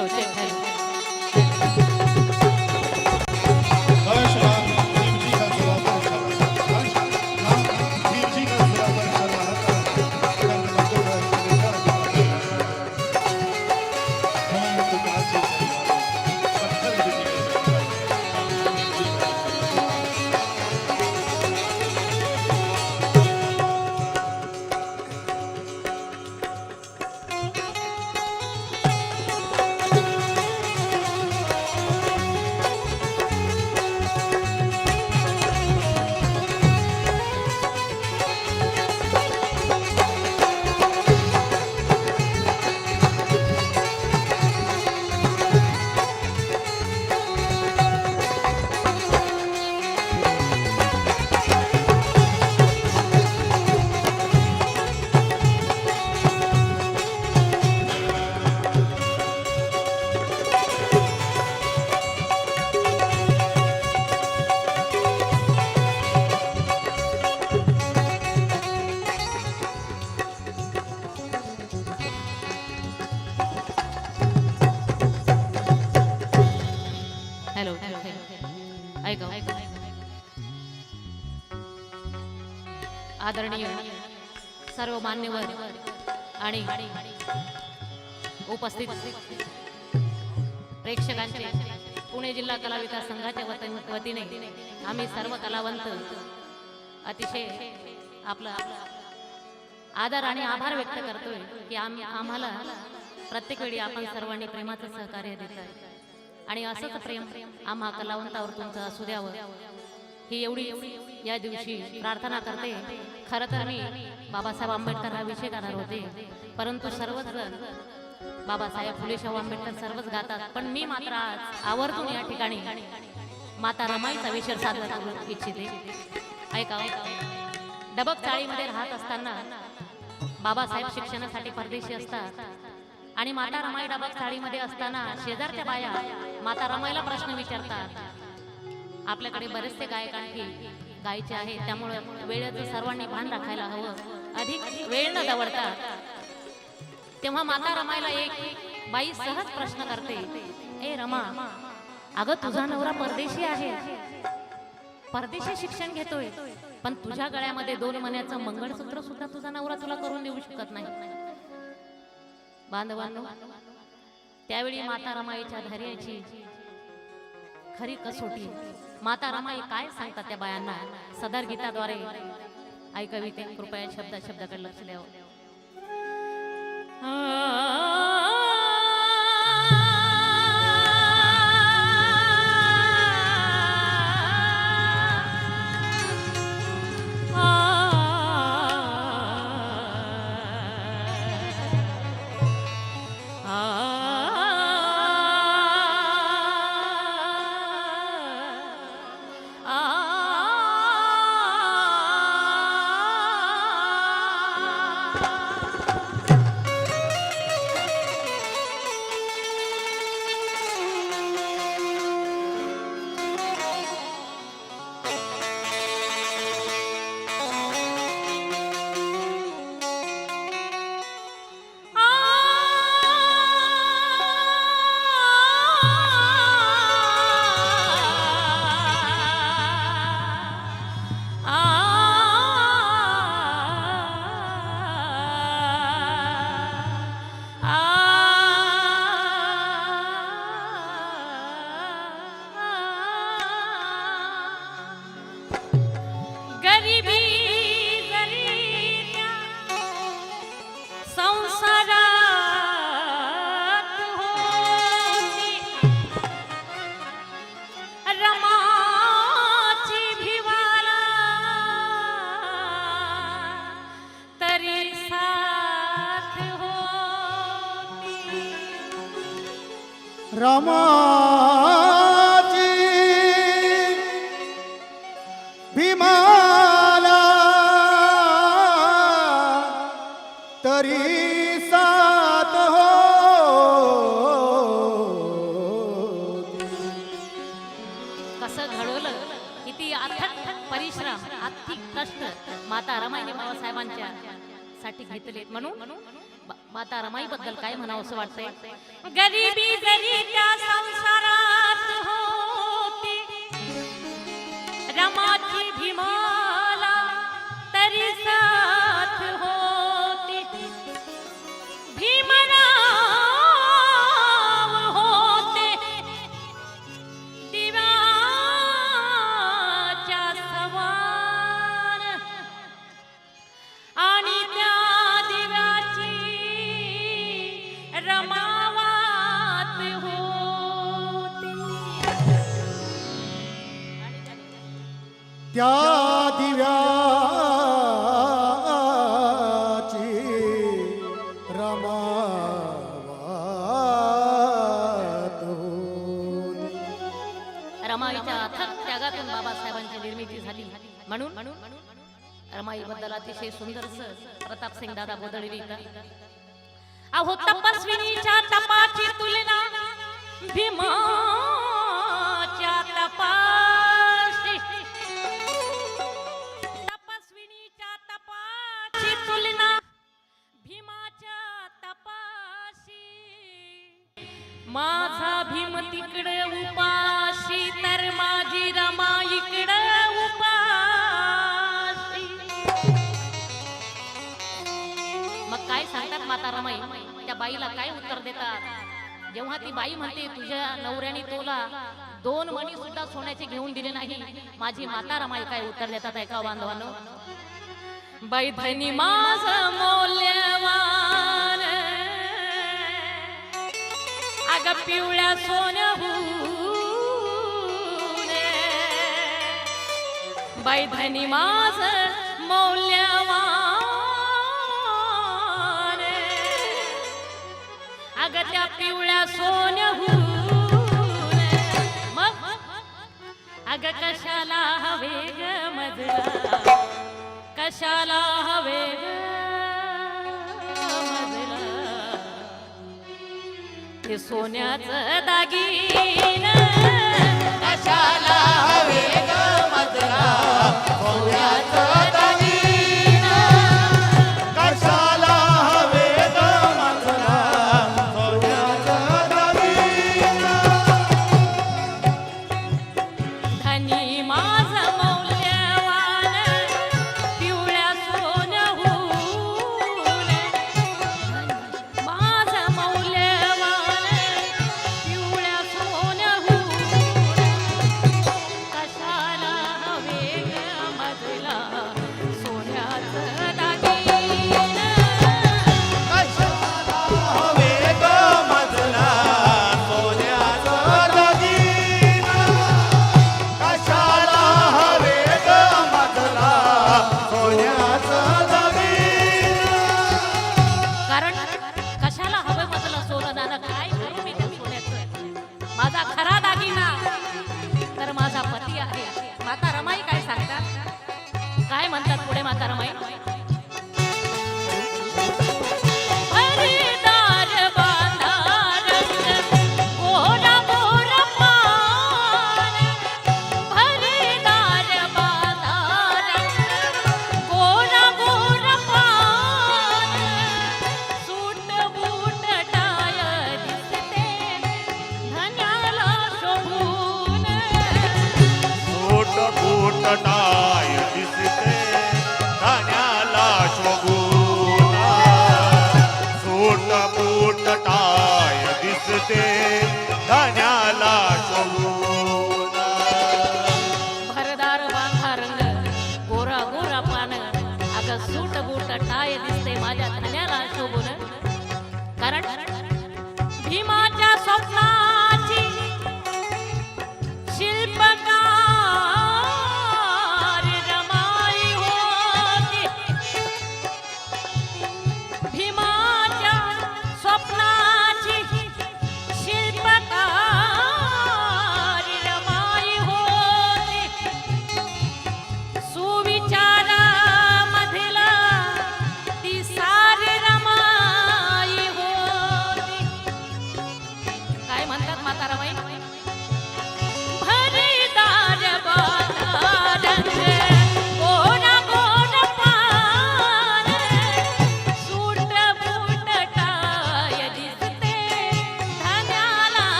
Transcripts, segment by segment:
Hello check hello hello ऐका आदरणीय सर्व मान्यवर आणि उपस्थित प्रेक्षकांचे पुणे जिल्हा कला विकास संघाच्या वतीने आम्ही सर्व कलावंत अतिशय आपला आदर आणि आभार व्यक्त करतोय की आम्हाला प्रत्येक वेळी आपण सर्वांनी प्रेमाचं सहकार्य देताय आणि असंच प्रेम आम्हा कलावंतावर तुमचं असू द्यावं ही एवढी या दिवशी प्रार्थना करते। खरं तर मी बाबासाहेब आंबेडकर हा विषय करणार होते, परंतु सर्वच जण बाबासाहेब फुले शाहू आंबेडकर सर्वच गातात, पण मी मात्र आज आवर्जून या ठिकाणी माता रमाईचा विषय सादर करू इच्छिते। ऐका डबक चाळीमध्ये राहत असताना बाबासाहेब शिक्षणासाठी परदेशी असतात आणि माता रमाई डबक चाळीमध्ये असताना शेजारच्या बाया माता रमाईला प्रश्न विचारतात। आपल्याकडे बरेचसे गायक आणखी गायचे आहे, त्यामुळे वेळेचं सर्वांनी भान राखायला हवं, अधिक वेळ न दवडता। तेव्हा माता रमाईला एक बाई सहज प्रश्न करते, ए रमा, अगं तुझा नवरा परदेशी आहे, परदेशी शिक्षण घेतोय, पण तुझ्या गळ्यामध्ये 2 महिन्याचं मंगळसूत्र सुद्धा तुझा नवरा तुला करून देऊ शकत नाही। बांधवांनो, त्यावेळी माता रमाईच्या धैर्याची खरी कसोटी माता रमाई काय सांगतात त्या बायांना सदर गीताद्वारे ऐकावी ते कृपया शब्दाकडे लक्ष द्यावं। रमाची भीमाला तरी साथ हो। कसं घडवलं, किती अथक परिश्रम, आर्थिक कष्ट माता रमाईने बाबासाहेबांच्या साठी घेतले, म्हणून माता रमाई बद्दल काय म्हणावं असं वाटतंय. गरिबी जरी त्या संसारात होती, रमाची भीमाला तरी साथ होती. भीमराव होते दिव्याच्या समान, आणि त्या दिव्याची रमावात होती. त्या दिव्याची रमावात होती. रमाईच्या अथक त्यागातून बाबासाहेबांची निर्मिती झाली. म्हणून रमाई बद्दल अतिशय सुंदर प्रताप सिंग दादा बोदळे लिहितात. अहो तपस्विनीच्या तपाची तुलना भीमाच्या तपाशी, तपस्विनीच्या तपाची तुलना भीमाच्या तपाशी. माझा भीम तिकडे उपाशी, तर माझी रमा इकडे उपाशी. मग काय सांगतात माता रमाई? त्या बाईला काय उत्तर देतात जेव्हा ती बाई म्हणते तुझ्या नवऱ्याने तुला 2 मणी सुद्धा सोन्याचे घेऊन दिले नाही? माझी माता रमाई काय उत्तर देतात ऐका बांधवांनो. बाई धनी माझं मौल्यवान, अग पिवळ्या सोन्याहून. बाई धनी माझं मौल्यवान, अग त्या पिवळ्या सोन्याहून. मग अग कशाला हवे ग मजला, कशाला हवे ग मजला, ते सोन्याचं दागीन कशाला हवे ग मजला, सोन्याचं दागीन कशाला हवे ग मजला, सोन्याचं दागीन. धनी माझं मौल्यवान, पिवळ्या सोन्याहून. माझं मौल्यवान, पिवळ्या सोन्याहून. कशाला हवे ग मजला, सोन्याचं दागीन कशाला हवे ग मजला, सोन्याचं दागीन. कशाला हवे ग मजला, सोन्याचं दागीन. कारण कशाला हवं म्हटलं सोनं दादा, काय करू मी त्या सोन्याचं? माझा खरा दागिना तर माझा पती आहे. माता रमाई काय सांगतात, काय म्हणतात पुढे माता रमाई? हरिदार बांधा रंग, गोरा गोरा पान. हरिदार बांधा रंग, गोरा गोरा पान. सूट बूट टाय दिसते धन्याला शोभून. सूट बूट टाय दिसते धन्याला शोभून. सूट बूट टाय दिसते धन्याला शोभून. भरदार बांधा रंग, गोरा गोरा पान. अगं सूट बूट टाय दिसते माझ्या धन्याला शोभून. कारण भीमाच्या स्वप्नाची शिल्पकार रमाई होती. भीमाच्या स्वप्नाची शिल्पकार रमाई होती. सुविचारा मधला ती सारी रमाई होती.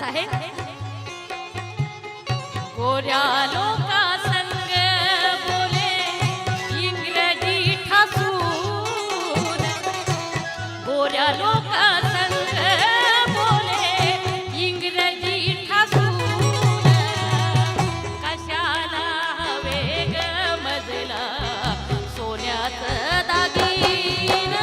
आहे गोऱ्या लोका संग बोले इंग्रजी ठासून गोऱ्या लोका संग बोले इंग्रजी ठासून कशाला वेग मजला सोन्याचं दागीन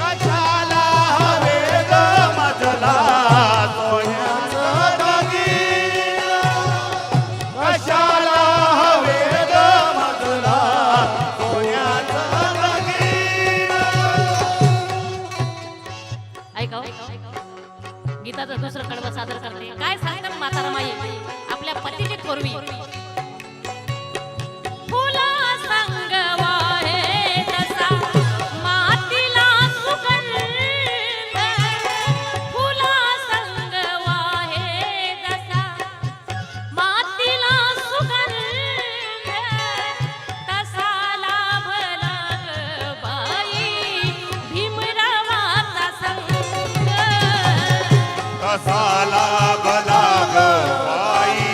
कशाला हवे ग मजला सोन्याचं दागिन कशाला हवे ग मजला सोन्याचं दागिन ऐका हो. गीताचं दुसरं कडवं सादर करते काय सांगतात म्हातारा माई आपल्या पतीची थोरवी फुला संग वाहे तसा मातीला सुगंध फुला संग वाहे तसा मातीला सुगंध तसा लाभला ग बाई भीमरावाचा संग कसाला भला ग बाई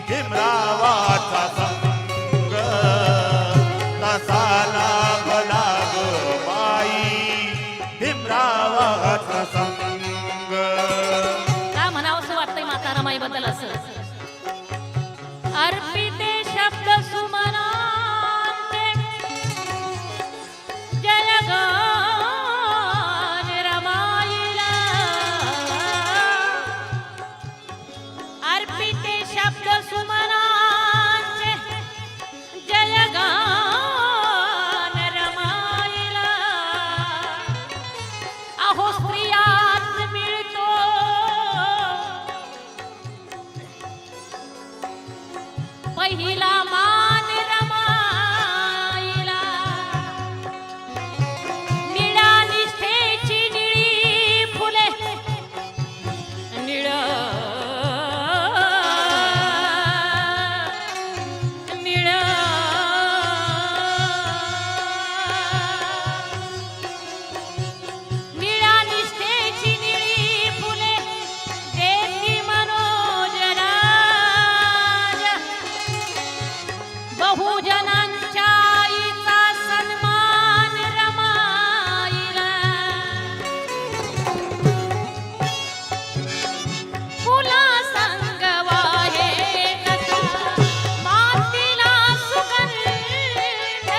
भीमरावाचा संग कसाला भला ग बाई भीमरावाचा संग का म्हणावंसं वाटतंय म्हातारामाई बद्दल असं अर्पिते शब्द सुमनांते जयगान रमाईला अर्पिते शब्द सुमनांचे जयगान रमाईला अहो स्त्रियात मिळतो पहिला मान रमाईला निळ्या निष्ठेची निळी फुले निळ निळ निळ्या निष्ठेची निळी फुले देती मनोजराज बहुजनांच्या आईचा सन्मान रमाईला फुला संग वाहे तसा मातीला सुगंध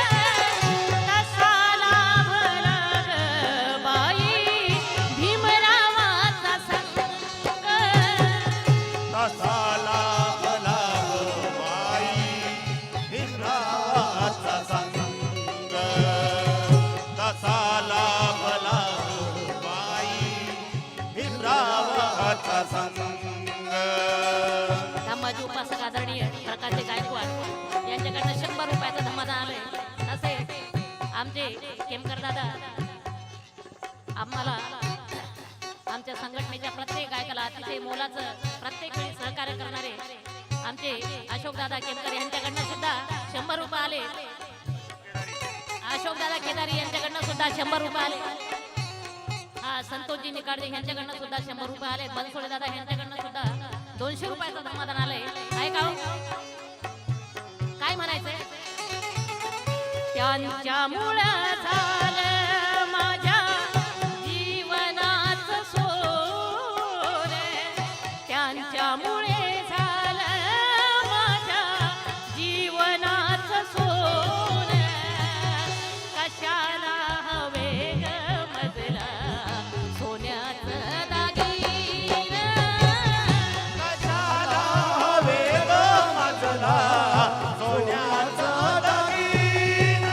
तसा लाभला ग बाई भीमरावाचा संग कसाला भला ग बाई भीमरावाचा संग कसाला भला ग बाई भीमरावाचा संग धम्माजी उपासक आदरणीय प्रकाशजी गायकवाड यांच्याकडनं 100 रुपयाचं धम्मादान आलंय तसे आमचे केमकर दादा आम्हाला आमच्या संघटनेच्या प्रत्येक गायकाला अतिशय मोलाचं प्रत्येक वेळी सहकार्य करणारे आमचे अशोक दादा केमकर यांच्याकडनं सुद्धा 100 रुपये आले अशोक दादा केदारी यांच्याकडनं सुद्धा 100 रुपये आले हा संतोषजी निकाडजे यांच्याकडनं सुद्धा 100 रुपये आले बनसोडे दादा यांच्याकडनं सुद्धा 200 रुपयाचं धम्मादान आलंय काय का हो? काय म्हणायचंय त्यांच्यामुळं झालं माझ्या जीवनाचं सोर त्यांच्यामुळे झालं माझ्या जीवनाचं सोर कशाला हवे ग मजला सोन्याचं दागीन कशाला हवे ग मजला सोन्याचं दागिन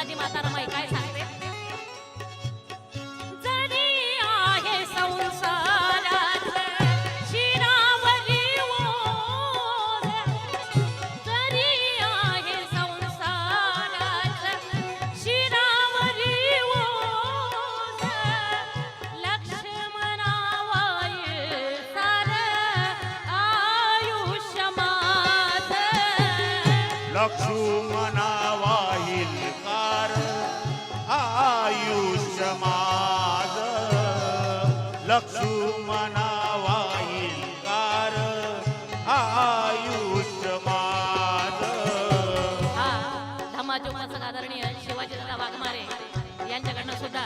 माझी माता रमाई काय सांगते, जरी आहे संसारात शिरावरी ओझ, जरी आहे संसारात शिरावरी ओझ, लक्ष्मणावाई सार आयुष्य माझ. लक्ष्मणा वाहिल कार आयुष्य माझ, लक्ष्मणा वाहिल कार आयुष्य माझ. हा धम्माचे उपासक आदरणीय शिवाजी दादा वाघमारे यांच्याकडनं सुद्धा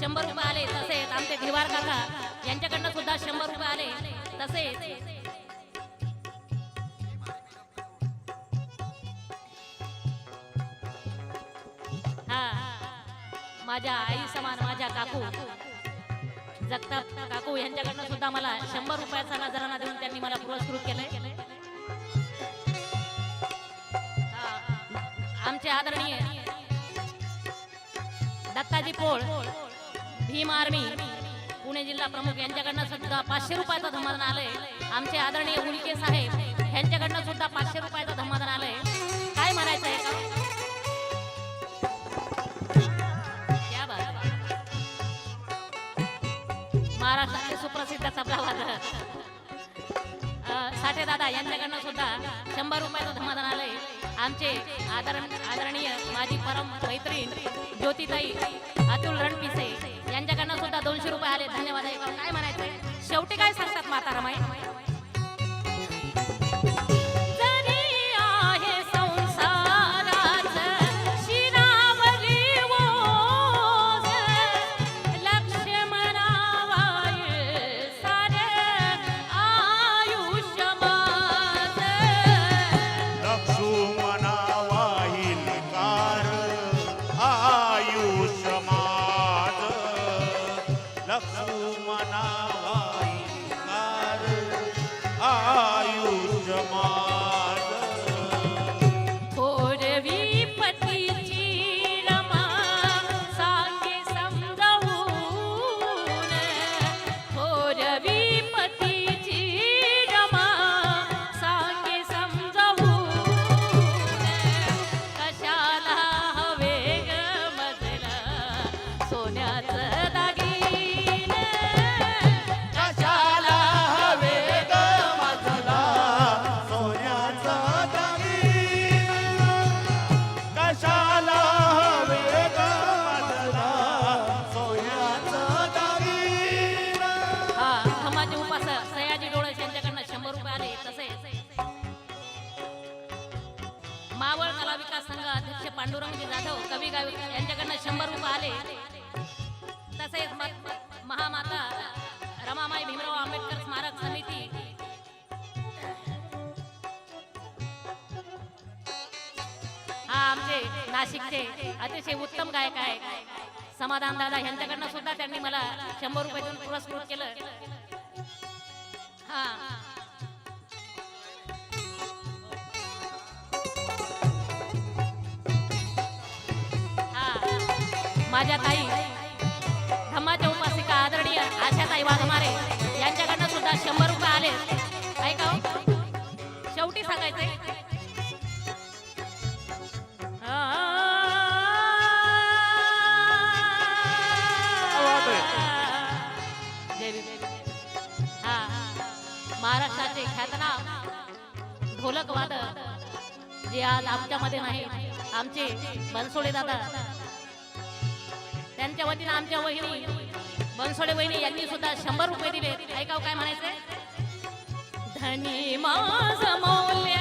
100 रुपये आले. तसेच आमचे धिवार काका यांच्याकडनं सुद्धा 100 रुपये आले. तसेच हा माझ्या आई समान माझ्या काकू जगताप काकू यांच्याकडनं सुद्धा मला 100 रुपयाचा नजराणा देऊन त्यांनी मला पुरस्कृत केलंय. आमचे आदरणीय दत्ताजी पोळ भीम आर्मी पुणे जिल्हा प्रमुख यांच्याकडनं सुद्धा 500 रुपयाचं धमादान आलंय. आमचे आदरणीय उलके साहेब यांच्याकडनं सुद्धा 500 रुपयाचं धमादान आलंय. काय म्हणायचं आहे का? क्या बात. महाराष्ट्राचे सुप्रसिद्ध तबलावादक साठे दादा यांच्याकडनं सुद्धा 100 रुपयाचं धमादान आलंय. आमचे आदरणीय माझी परम मैत्रीण ज्योतिताई अतुल रणपिसे यांच्याकडनं सुद्धा 200 रुपये आले. धन्यवाद. काय म्हणायचंय शेवटी काय सांगतात माता रमाई, जरी आहे संसारात शिरावरी ओझ, लक्ष्मणावाई सार आयुष्य माझ. लक्ष्मणा वाहिल कार आयुष्य माझ, लक्ष्मणा वाहिल कार आयुष्य माझ. थोरवी पतीची रमा सांगे समजावून, थोरवी पतीची रमा सांगे समजावून, कशाला हवे ग मजला सोन्याचं दागीन, कशाला हवे ग मजला सोन्याचा दागीन, कशाला हवे ग मजला सोन्याचा दागीन. हा धम्माचे उपासक सयाजी डोळे यांच्याकडनं 100 रुपये आले. तसेच मावळ कला विकास संघ अध्यक्ष पांडुरंगजी जाधव कवी गायक यांच्याकडनं 100 रुपये आले. तसेच महामाता रमामाई भीमराव आंबेडकर स्मारक समिती हा आमचे नाशिकचे अतिशय उत्तम गायक आहेत समाधान दादा यांच्याकडनं सुद्धा त्यांनी मला 100 रुपये देऊन पुरस्कृत केलं. हा माझ्या ताई धम्माच्या उपासिका आदरणीय आशाताई वाघमारे यांच्याकडनं सुद्धा 100 रुपये आले. ऐका हो, शेवटी सांगायचंय हा महाराष्ट्राचे ख्यातनाम ढोलक वादक जे आज आमच्यामध्ये नाही, आमचे बनसोडे दादा त्यांच्या वतीनं आमच्या वहिनी बनसोडे वहिनी यांनी सुद्धा 100 रुपये दिले. ऐकाव काय म्हणायचंय, धनी माझ मौल्य